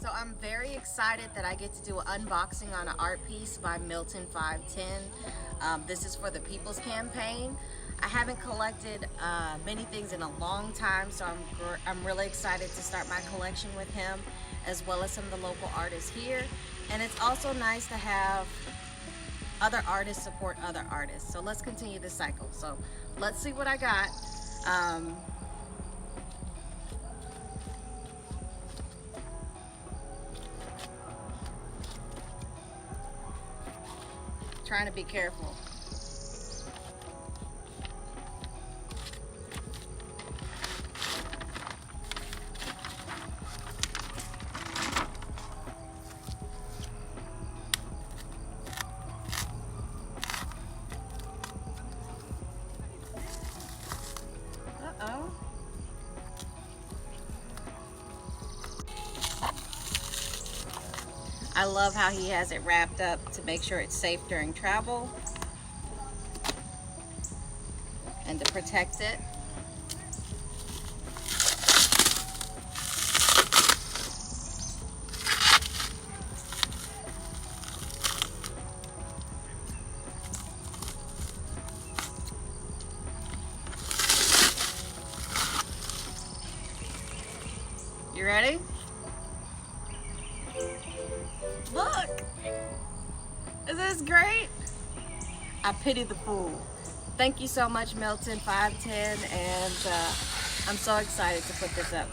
So I'm very excited that I get to do an unboxing on an art piece by Milton 510. This is for the People's Campaign. I haven't collected many things in a long time, so I'm really excited to start my collection with him, as well as some of the local artists here. And it's also nice to have other artists support other artists. So let's continue this cycle. So let's see what I got. Trying to be careful. Uh-oh. I love how he has it wrapped up to make sure it's safe during travel and to protect it. You ready? Look! Is this great? I pity the fool. Thank you so much, Milton 510, and I'm so excited to put this up.